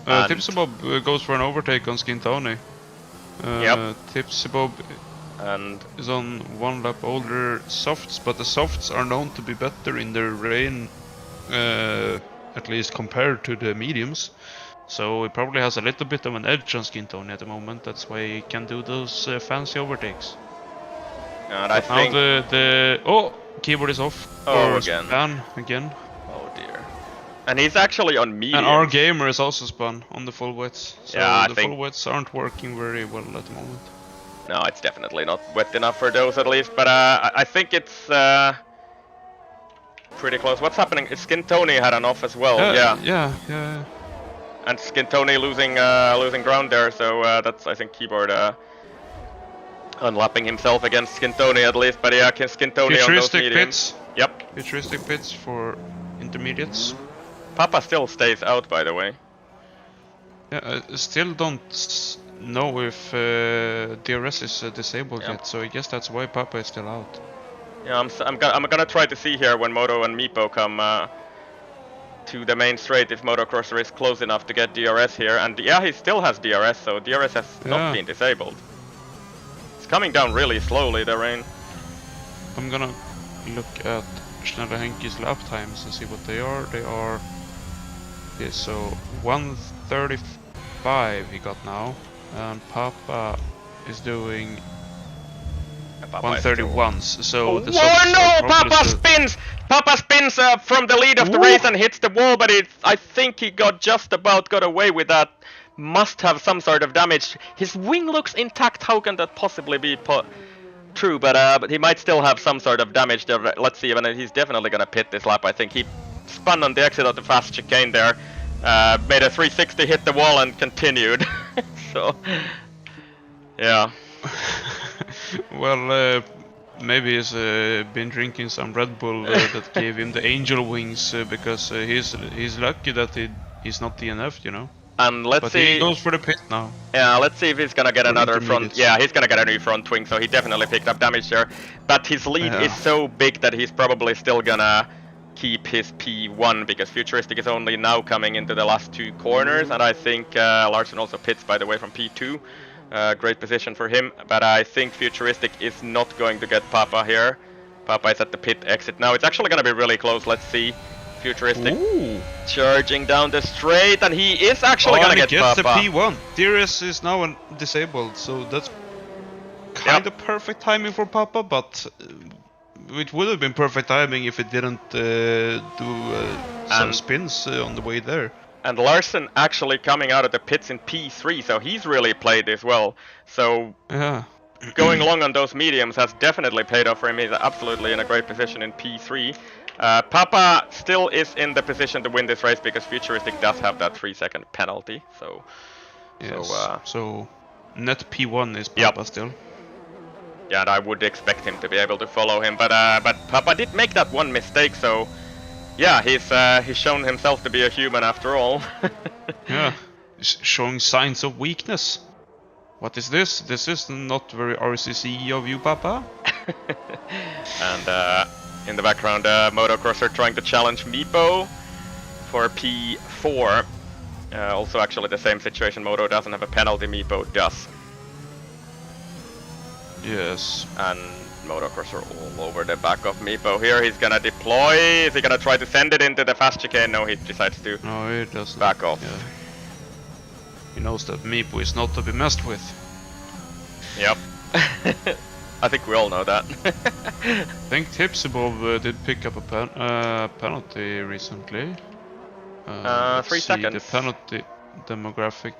Speaker 2: Tipsybob goes for an overtake on Skintoni. Tipsybob is on one lap older softs, but the softs are known to be better in the rain, at least compared to the mediums. So he probably has a little bit of an edge on Skintoni at the moment. That's why he can do those fancy overtakes.
Speaker 1: And I think
Speaker 2: Keyboard is off. Again.
Speaker 1: Oh dear. And he's actually on medium.
Speaker 2: And our gamer is also spun on the full wets. So
Speaker 1: yeah,
Speaker 2: the full wets aren't working very well at the moment.
Speaker 1: No, it's definitely not wet enough for those at least, but I think it's pretty close. What's happening? Skintoni had an off as well,
Speaker 2: Yeah.
Speaker 1: and Skintoni losing ground there. So that's, I think, keyboard unlapping himself against Skintoni at least. But yeah, Skintoni on those mediums.
Speaker 2: Pits.
Speaker 1: Yep.
Speaker 2: Futuristic pits for intermediates.
Speaker 1: Papa still stays out, by the way.
Speaker 2: Yeah, I still don't know if DRS is disabled yet, so I guess that's why Papa is still out.
Speaker 1: Yeah, I'm gonna try to see here when Moto and Meepo come to the main straight if Motocrosser is close enough to get DRS here, and yeah, he still has DRS, so DRS has not been disabled. It's coming down really slowly, the rain.
Speaker 2: I'm gonna look at Schneider Henke's lap times and see what they are. They are... Okay, so 1:35 he got now, and Papa is doing 1:31. So the
Speaker 1: Papa spins! Papa spins from the lead of the race and hits the wall, but I think he just about got away with that. Must have some sort of damage. His wing looks intact. How can that possibly be true? But he might still have some sort of damage there. Let's see. He's definitely gonna pit this lap. I think he spun on the exit of the fast chicane there, made a 360, hit the wall, and continued. So, yeah.
Speaker 2: Well, maybe he's been drinking some Red Bull that gave him the angel wings, because he's lucky that he's not DNF'd, you know.
Speaker 1: And let's see.
Speaker 2: He goes for the pit now.
Speaker 1: Yeah, let's see if he's gonna get another front. Yeah, he's gonna get a new front wing, so he definitely picked up damage there. But his lead is so big that he's probably still gonna keep his P1, because Futuristic is only now coming into the last two corners, and I think Larson also pits, by the way, from P2. Great position for him, but I think Futuristic is not going to get Papa here. Papa is at the pit exit now. It's actually going to be really close. Let's see. Futuristic charging down the straight, and he is actually going to get Papa.
Speaker 2: He gets the P1. DRS is now disabled, so that's kind of perfect timing for Papa, but it would have been perfect timing if it didn't do some spins on the way there.
Speaker 1: And Larson actually coming out of the pits in P3, so he's really played this well. So going long on those mediums has definitely paid off for him. He's absolutely in a great position in P3. Papa still is in the position to win this race because Futuristic does have that 3-second penalty. So,
Speaker 2: yes. So net P1 is Papa still.
Speaker 1: Yeah, and I would expect him to be able to follow him, but Papa did make that one mistake, so. Yeah, he's shown himself to be a human after all.
Speaker 2: Yeah, he's showing signs of weakness. What is this? This is not very RCC of you, Papa.
Speaker 1: And in the background, Motocrosser trying to challenge Meepo for P4. Also, actually, the same situation. Moto doesn't have a penalty, Meepo does.
Speaker 2: Yes.
Speaker 1: And Motocrosser all over the back of Meepo here. He's gonna deploy. Is he gonna try to send it into the fast chicane? No, he decides to
Speaker 2: he doesn't.
Speaker 1: Back off.
Speaker 2: Yeah. He knows that Meepo is not to be messed with.
Speaker 1: Yep. I think we all know that.
Speaker 2: I think Tipsabov did pick up a penalty recently.
Speaker 1: 3 seconds.
Speaker 2: The penalty demographic,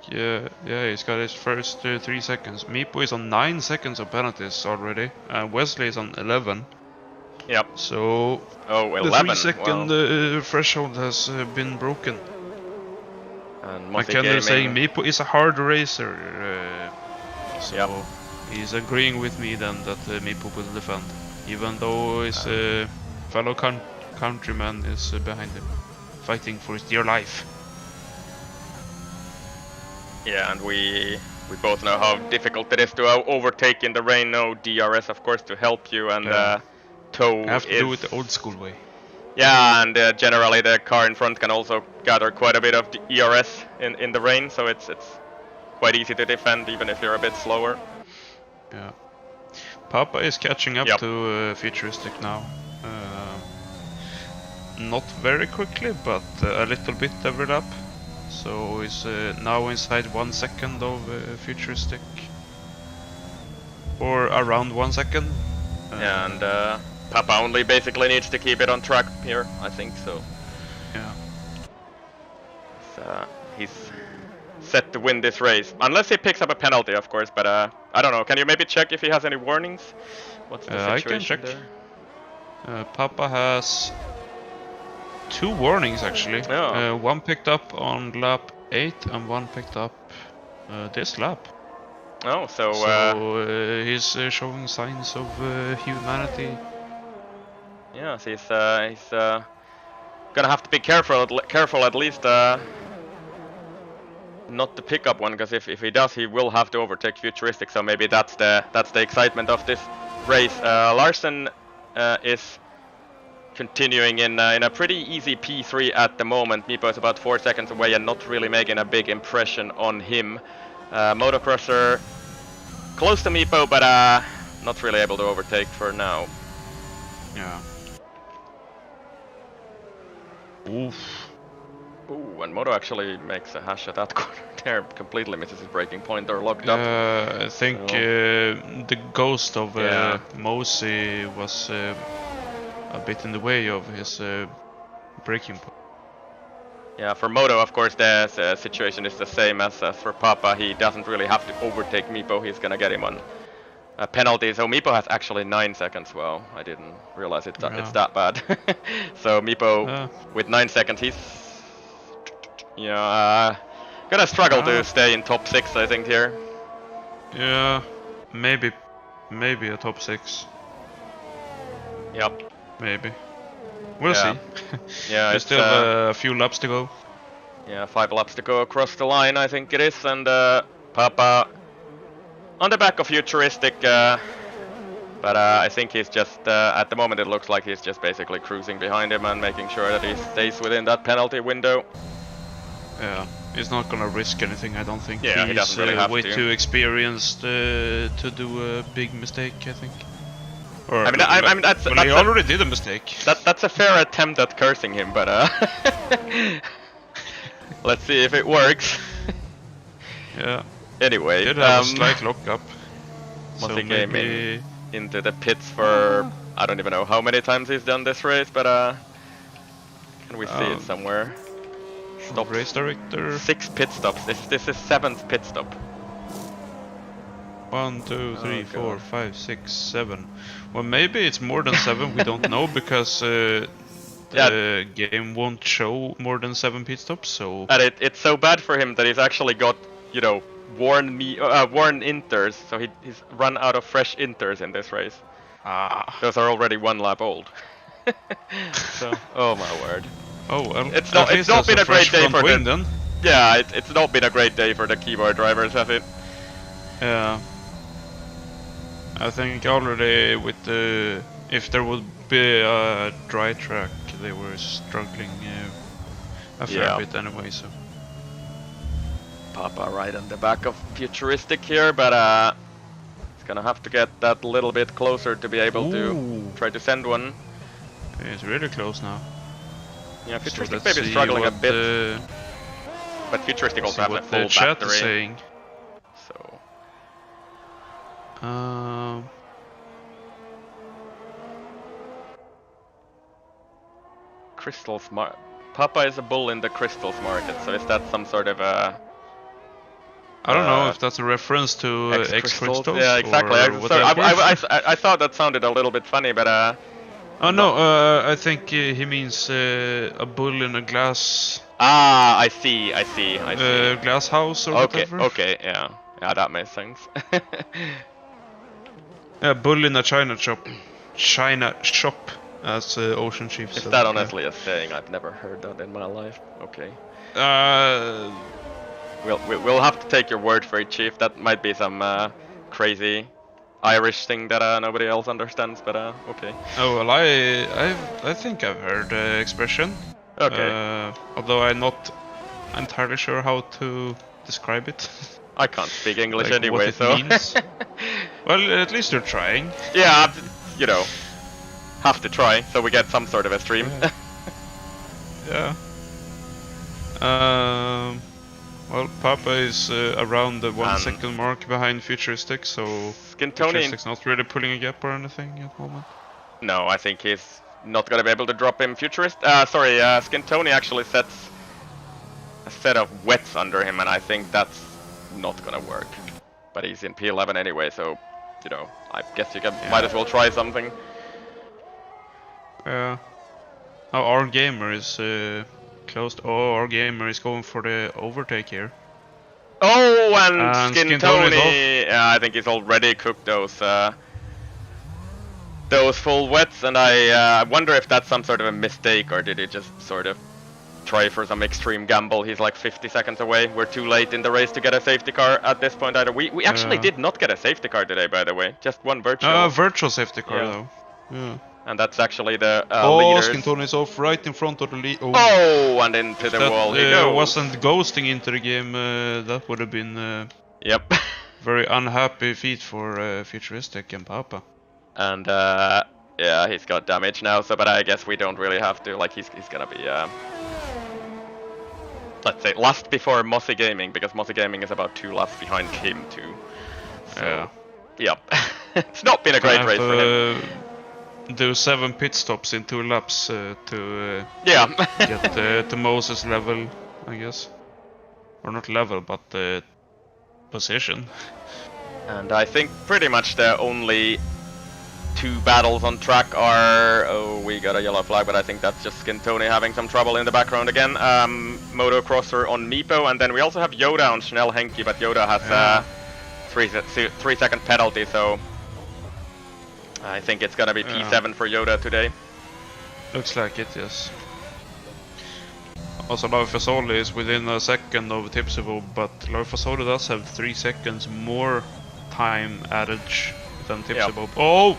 Speaker 2: yeah, he's got his first 3 seconds. Meepo is on 9 seconds of penalties already, and Wesley is on 11.
Speaker 1: Yep.
Speaker 2: So the 3-second threshold has been broken.
Speaker 1: And
Speaker 2: McKenna is saying Meepo is a hard racer, so he's agreeing with me then that Meepo will defend, even though his fellow countryman is behind him, fighting for his dear life.
Speaker 1: Yeah, and we both know how difficult it is to overtake in the rain. No DRS, of course, to help you, and tow
Speaker 2: have to do it the old school way.
Speaker 1: Yeah, and generally the car in front can also gather quite a bit of ERS in the rain, so it's quite easy to defend even if you're a bit slower.
Speaker 2: Yeah. Papa is catching up to Futuristic now. Not very quickly, but a little bit every lap. So he's now inside 1 second of Futuristic, or around 1 second.
Speaker 1: And Papa only basically needs to keep it on track here, I think so.
Speaker 2: Yeah.
Speaker 1: He's set to win this race, unless he picks up a penalty, of course. But I don't know. Can you maybe check if he has any warnings? What's the situation
Speaker 2: I can check.
Speaker 1: there?
Speaker 2: Papa has 2 warnings actually.
Speaker 1: Oh.
Speaker 2: One picked up on lap 8 and 1 picked up this lap.
Speaker 1: Oh, so
Speaker 2: he's showing signs of humanity.
Speaker 1: yeah, so he's gonna have to be careful at least not to pick up one, because if he does, he will have to overtake Futuristic. So maybe that's the excitement of this race. Larsen is continuing in a pretty easy P3 at the moment. Meepo is about 4 seconds away and not really making a big impression on him. Motocrosser close to Meepo, but not really able to overtake for now.
Speaker 2: Yeah. Oof.
Speaker 1: Ooh, and Moto actually makes a hash at that corner there, completely misses his braking point or locked up.
Speaker 2: I think the ghost of Mosi was a bit in the way of his braking point.
Speaker 1: Yeah, for Moto, of course, the situation is the same as for Papa. He doesn't really have to overtake Meepo. He's gonna get him on a penalty. So Meepo has actually 9 seconds. Well, I didn't realize it's that bad. So Meepo with 9 seconds, he's gonna struggle to stay in top 6, I think, here.
Speaker 2: Yeah, maybe a top 6.
Speaker 1: Yep.
Speaker 2: Maybe. We'll see.
Speaker 1: Yeah,
Speaker 2: there's still a few laps to go.
Speaker 1: Yeah, 5 laps to go across the line, I think it is, and Papa on the back of Futuristic, but I think he's just, at the moment it looks like he's just basically cruising behind him and making sure that he stays within that penalty window.
Speaker 2: Yeah, he's not gonna risk anything, I don't think.
Speaker 1: Yeah, he doesn't really have
Speaker 2: way
Speaker 1: to.
Speaker 2: too experienced to do a big mistake, I think. Or,
Speaker 1: I mean, that's
Speaker 2: he already did a mistake.
Speaker 1: That's a fair attempt at cursing him, but let's see if it works.
Speaker 2: Yeah.
Speaker 1: Anyway,
Speaker 2: did have a slight lockup.
Speaker 1: So came into the pits for I don't even know how many times he's done this race, but can we see it somewhere? Stop.
Speaker 2: Race director.
Speaker 1: 6 pit stops. This is 7th pit stop.
Speaker 2: 1, 2, 3, 4, 5, 6, 7. Well, maybe it's more than 7. We don't know, because the game won't show more than 7 pit stops. So.
Speaker 1: And it's so bad for him that he's actually got, you know, worn inters. So he's run out of fresh inters in this race. Those are already 1 lap old. So, oh my word.
Speaker 2: Oh well.
Speaker 1: It's not been a great day for
Speaker 2: them.
Speaker 1: Yeah, it's not been a great day for the keyboard drivers, has it?
Speaker 2: Yeah. I think already with the if there would be a dry track, they were struggling a fair bit anyway. So.
Speaker 1: Papa right on the back of Futuristic here, but it's gonna have to get that little bit closer to be able to try to send one.
Speaker 2: It's really close now.
Speaker 1: Yeah, Futuristic maybe struggling a bit, but Futuristic also has a full battery.
Speaker 2: Saying.
Speaker 1: So. Crystals Papa is a bull in the crystals market, so is that some sort of a...
Speaker 2: I don't know if that's a reference to X-Crystals.
Speaker 1: Yeah, exactly. I thought that sounded a little bit funny, but
Speaker 2: oh no, I think he means a bull in a glass...
Speaker 1: I see.
Speaker 2: Glass house or whatever.
Speaker 1: Okay, yeah, that makes sense.
Speaker 2: Yeah, bull in a China shop, as Ocean Chief said.
Speaker 1: Is that honestly a saying? I've never heard that in my life. Okay. We'll have to take your word for it, Chief. That might be some crazy Irish thing that nobody else understands, but okay.
Speaker 2: Oh well, I think I've heard the expression.
Speaker 1: Okay.
Speaker 2: Although I'm not entirely sure how to describe it.
Speaker 1: I can't speak English
Speaker 2: like
Speaker 1: anyway,
Speaker 2: what it
Speaker 1: so.
Speaker 2: Means. Well, at least you're trying.
Speaker 1: Yeah, you know, have to try so we get some sort of a stream.
Speaker 2: Yeah. Well, Papa is around the 1 second mark behind Futuristic, so Futuristic's not really pulling a gap or anything at the moment.
Speaker 1: No, I think he's not gonna be able to drop him. Skintoni actually sets a set of wets under him, and I think that's not gonna work. But he's in P11 anyway, so, you know, I guess you might as well try something.
Speaker 2: Yeah. Our gamer is closed. Oh, our gamer is going for the overtake here.
Speaker 1: Oh, and
Speaker 2: Skin
Speaker 1: Skin
Speaker 2: Tony is
Speaker 1: Tony. Yeah, I think he's already cooked those full wets, and I wonder if that's some sort of a mistake, or did he just sort of try for some extreme gamble? He's like 50 seconds away. We're too late in the race to get a safety car at this point either. We actually did not get a safety car today, by the way. Just one virtual.
Speaker 2: Virtual safety car though. Yeah.
Speaker 1: And that's actually the
Speaker 2: oh,
Speaker 1: leaders.
Speaker 2: Skin Tony is off right in front of the lead.
Speaker 1: Oh, and into the wall he goes.
Speaker 2: Wasn't ghosting into the game. That would have been
Speaker 1: yep.
Speaker 2: very unhappy feat for Futuristic and Papa.
Speaker 1: And yeah, he's got damage now. So, but I guess we don't really have to. Like, he's gonna be let's say last before Mossy Gaming, because Mossy Gaming is about 2 laps behind him too. So, yep. It's not been a great race for him.
Speaker 2: Do 7 pit stops in 2 laps to get to Moses level, I guess, or not level, but position.
Speaker 1: And I think pretty much the only 2 battles on track are, oh, we got a yellow flag, but I think that's just Skin Tony having some trouble in the background again. Motocrosser on Meepo, and then we also have Yoda on Schnell Henke, but Yoda has 3 second penalty, so I think it's gonna be P7 for Yoda today.
Speaker 2: Looks like it, yes. Also, Laufasoli is within a second of Tipsable, but Laufasoli does have 3 seconds more time adage than Tipsable. Yep. Oh!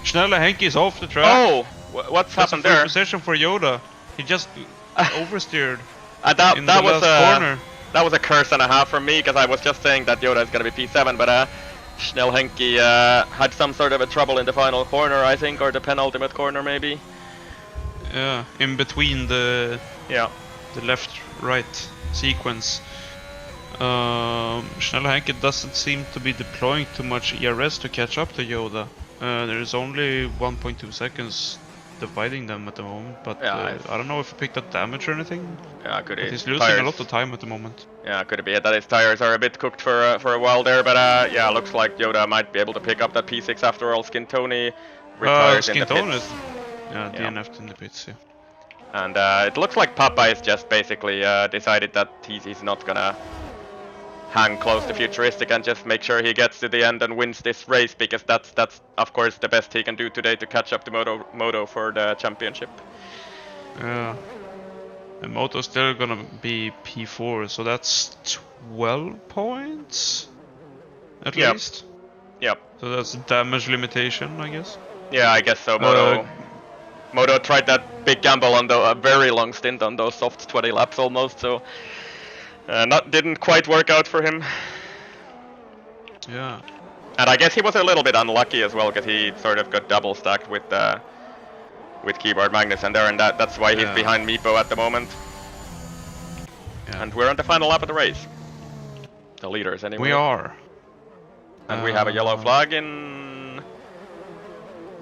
Speaker 2: Schnell Henke is off the track.
Speaker 1: Oh! What's happened there?
Speaker 2: Position for Yoda. He just oversteered
Speaker 1: that
Speaker 2: in the last corner.
Speaker 1: That was a curse and a half from me, because I was just saying that Yoda is gonna be P7, but Schnell Henke had some sort of a trouble in the final corner, I think, or the penultimate corner maybe.
Speaker 2: Yeah, in between the left-right sequence. Schnell Henke doesn't seem to be deploying too much ERS to catch up to Yoda. There is only 1.2 seconds dividing them at the moment, but I don't know if he picked up damage or anything. Yeah, could be. He's losing a lot of time at the moment.
Speaker 1: Yeah, could be that his tires are a bit cooked for a while there, but yeah, looks like Yoda might be able to pick up that P6 after all. Skin Tony retires in the pits.
Speaker 2: DNF'd in the pits, yeah.
Speaker 1: And it looks like Papa is just basically decided that he's not gonna hang close to Futuristic and just make sure he gets to the end and wins this race, because that's of course the best he can do today to catch up to Moto for the championship.
Speaker 2: Yeah. And Moto's still gonna be P4, so that's 12 points at least.
Speaker 1: Yep.
Speaker 2: So that's a damage limitation, I guess.
Speaker 1: Yeah, I guess so. Moto tried that big gamble on a very long stint on those soft 20 laps almost, so didn't quite work out for him.
Speaker 2: Yeah.
Speaker 1: And I guess he was a little bit unlucky as well, because he sort of got double stacked with Keyboard Magnussen there, and that's why he's behind Meepo at the moment. Yeah. And we're on the final lap of the race. The leaders, anyway.
Speaker 2: We are.
Speaker 1: And we have a yellow flag in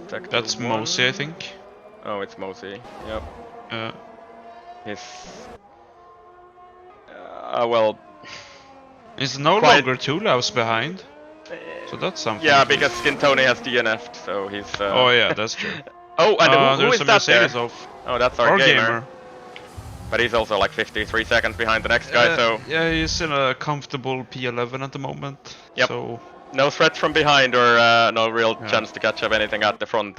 Speaker 1: sector
Speaker 2: That's
Speaker 1: 1.
Speaker 2: Mosey, I think.
Speaker 1: Oh, it's Mosey. Yep. He's well.
Speaker 2: It's no longer 2 laps behind. So that's something.
Speaker 1: Yeah, because Skin Tony has DNF'd, so he's.
Speaker 2: Oh yeah, that's true.
Speaker 1: Oh, and who is that there?
Speaker 2: Off.
Speaker 1: Oh, that's our gamer. But he's also like 53 seconds behind the next guy, so.
Speaker 2: Yeah, he's in a comfortable P11 at the moment.
Speaker 1: Yep.
Speaker 2: So.
Speaker 1: No threats from behind, or no real chance to catch up anything at the front,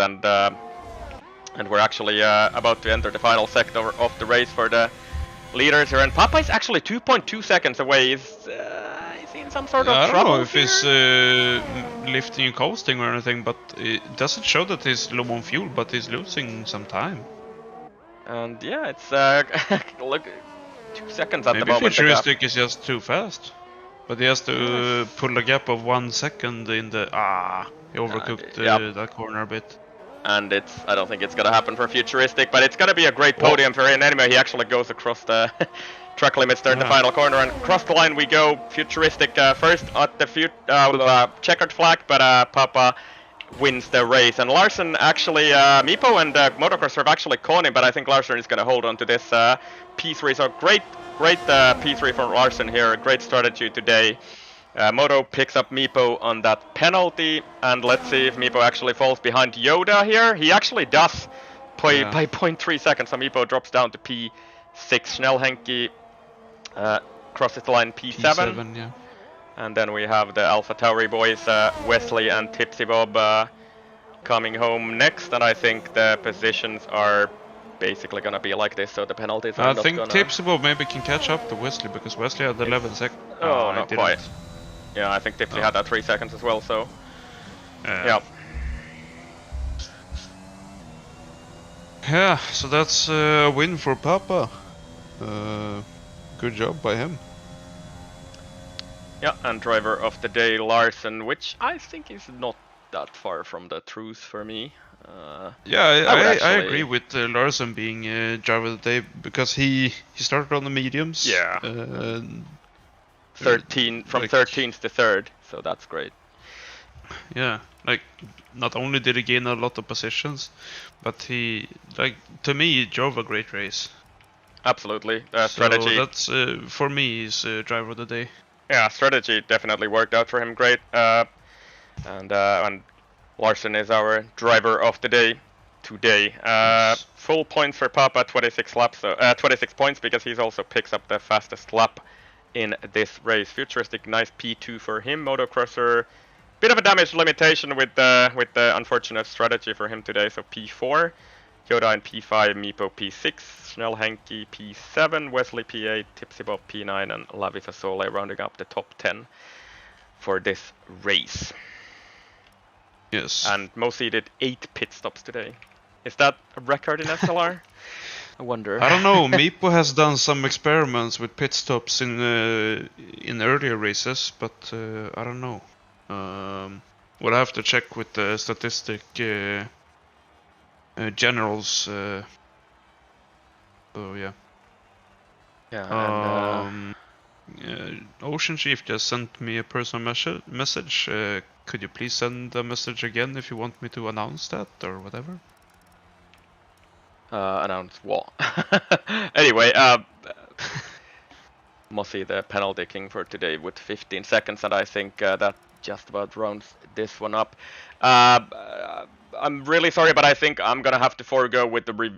Speaker 1: and we're actually about to enter the final sector of the race for the leaders here. And Papa is actually 2.2 seconds away. Is he in some sort of trouble?
Speaker 2: I don't know if he's lifting and coasting or anything, but it doesn't show that he's low on fuel, but he's losing some time.
Speaker 1: And yeah, it's look, 2 seconds at the moment.
Speaker 2: Maybe Futuristic is just too fast, but he has to pull a gap of 1 second in the he overcooked that corner a bit.
Speaker 1: And I don't think it's gonna happen for Futuristic, but it's gonna be a great podium for him anyway. He actually goes across the track limits there in the final corner, and across the line we go. Futuristic first at the checkered flag, but Papa wins the race. And Larson actually, Meepo and Motocross have actually caught him, but I think Larson is gonna hold on to this P3. So great P3 from Larson here. Great strategy today. Moto picks up Meepo on that penalty, and let's see if Meepo actually falls behind Yoda here. He actually does by 0.3 seconds, so Meepo drops down to 6 Schnellhenki crosses the line P7.
Speaker 2: P7, yeah.
Speaker 1: And then we have the Alpha Tauri boys, Wesley and Tipsy Bob, coming home next. And I think the positions are basically gonna be like this, so the penalties are
Speaker 2: I
Speaker 1: not
Speaker 2: think
Speaker 1: gonna...
Speaker 2: Tipsy Bob maybe can catch up to Wesley, because Wesley had 11 seconds.
Speaker 1: Oh, not quite. Yeah, I think Tipsy had that 3 seconds as well, so... yeah.
Speaker 2: Yeah, so that's a win for Papa. Good job by him.
Speaker 1: Yeah, and driver of the day Larson, which I think is not that far from the truth for me.
Speaker 2: Yeah, I agree with Larson being driver of the day, because he started on the mediums.
Speaker 1: Yeah. 13 from like, 13th to 3rd, so that's great.
Speaker 2: Yeah, like not only did he gain a lot of positions, but he, like, to me, he drove a great race.
Speaker 1: Absolutely, strategy.
Speaker 2: So that's for me is driver of the day.
Speaker 1: Yeah, strategy definitely worked out for him great, and Larson is our driver of the day today. Yes. Full points for Papa, 26 laps, 26 points, because he also picks up the fastest lap in this race. Futuristic, nice P2 for him. Motocrosser, bit of a damage limitation with the unfortunate strategy for him today. So P4, Yoda in P5, Meepo P6, Schnellhenki P7, Wesley P8, Tipsy Bob P9, and Lavi Fasole rounding up the top 10 for this race.
Speaker 2: Yes.
Speaker 1: And Mosi did 8 pit stops today. Is that a record in SLR? I wonder.
Speaker 2: I don't know. Meepo has done some experiments with pit stops in earlier races, but I don't know. We'll have to check with the statistic generals. So yeah.
Speaker 1: Yeah.
Speaker 2: Ocean Chief just sent me a personal message. Could you please send a message again if you want me to announce that or whatever?
Speaker 1: Announce what? Anyway, Mossy the penalty king for today with 15 seconds, and I think that just about rounds this one up. I'm really sorry, but I think I'm gonna have to forego with the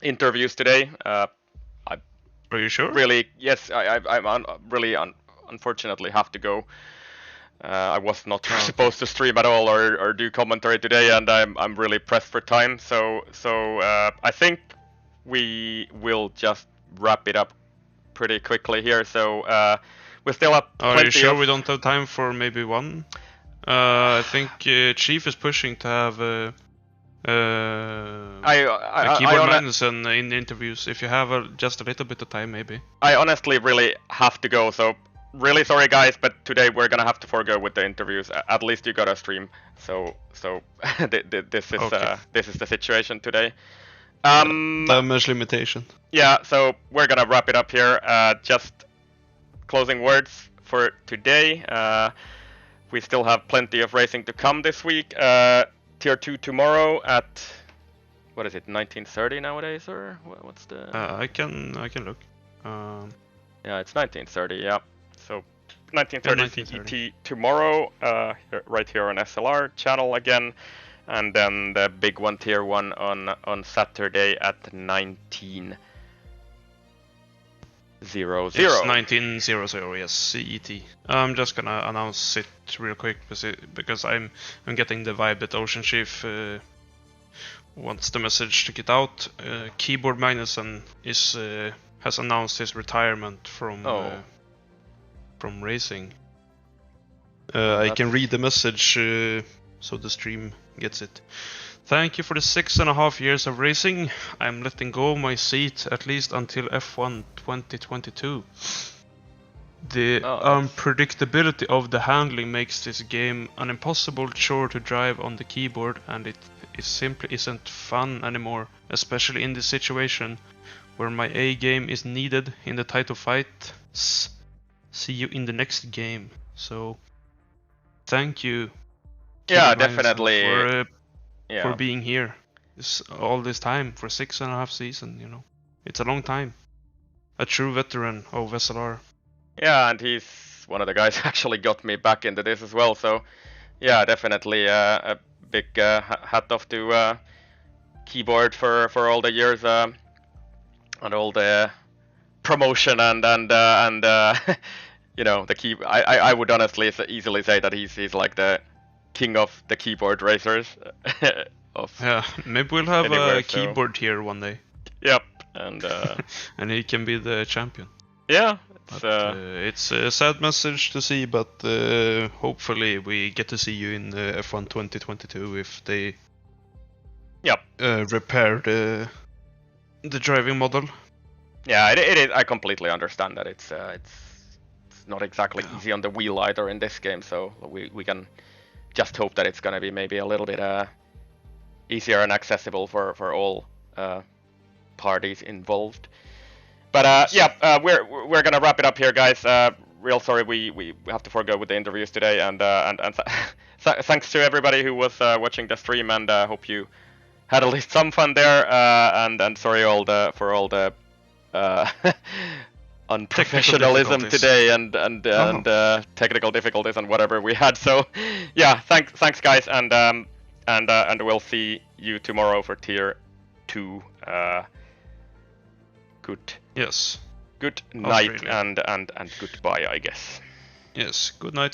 Speaker 1: interviews today.
Speaker 2: Are you sure?
Speaker 1: Really, yes, I'm really unfortunately have to go. I was not supposed to stream at all or do commentary today, and I'm really pressed for time. So I think we will just wrap it up pretty quickly here. So we still have plenty.
Speaker 2: Are you sure we don't have time for maybe one? I think Chief is pushing to have keyboard Magnus in interviews. If you have just a little bit of time, maybe.
Speaker 1: I honestly really have to go. So. Really sorry guys, but today we're gonna have to forego with the interviews. At least you got a stream, so this is okay. This is the situation today.
Speaker 2: Damage limitation.
Speaker 1: Yeah, so we're gonna wrap it up here. Just closing words for today. We still have plenty of racing to come this week. Tier 2 tomorrow at what is it? 19:30 nowadays, or what's the?
Speaker 2: I can look.
Speaker 1: Yeah, it's 19:30. Yeah. So 19:30 CET tomorrow, right here on SLR channel again, and then the big one, Tier 1, on Saturday at 19:00.
Speaker 2: Yes, 19:00, yes, CET. I'm just gonna announce it real quick because I'm getting the vibe that Ocean Chief wants the message to get out. Keyboard Magnussen has announced his retirement from racing. I can read the message so the stream gets it. Thank you for the 6.5 years of racing. I'm letting go of my seat at least until F1 2022. The unpredictability of the handling makes this game an impossible chore to drive on the keyboard, and it simply isn't fun anymore, especially in this situation where my A game is needed in the title fight. See you in the next game. So, thank you.
Speaker 1: Yeah, definitely.
Speaker 2: For being here all this time for 6.5 seasons. You know, it's a long time. A true veteran of SLR.
Speaker 1: Yeah, and he's one of the guys who actually got me back into this as well. So, yeah, definitely a big hat off to keyboard for all the years and all the promotion and you know, the key. I would honestly easily say that he's like the king of the keyboard racers.
Speaker 2: Yeah, maybe we'll have
Speaker 1: anywhere,
Speaker 2: a keyboard here one day.
Speaker 1: Yep, and
Speaker 2: and he can be the champion.
Speaker 1: Yeah,
Speaker 2: it's a sad message to see, but hopefully we get to see you in F1 2022 if they repair the driving model.
Speaker 1: Yeah, it is. I completely understand that it's not exactly easy on the wheel either in this game, so we can just hope that it's gonna be maybe a little bit easier and accessible for all parties involved. But we're gonna wrap it up here, guys. Real sorry we have to forego with the interviews today, and thanks to everybody who was watching the stream, and hope you had at least some fun there. And sorry for all the unprofessionalism today and technical difficulties and whatever we had. So yeah, thanks guys, and we'll see you tomorrow for Tier 2. Good night and goodbye, I guess.
Speaker 2: Yes, good night.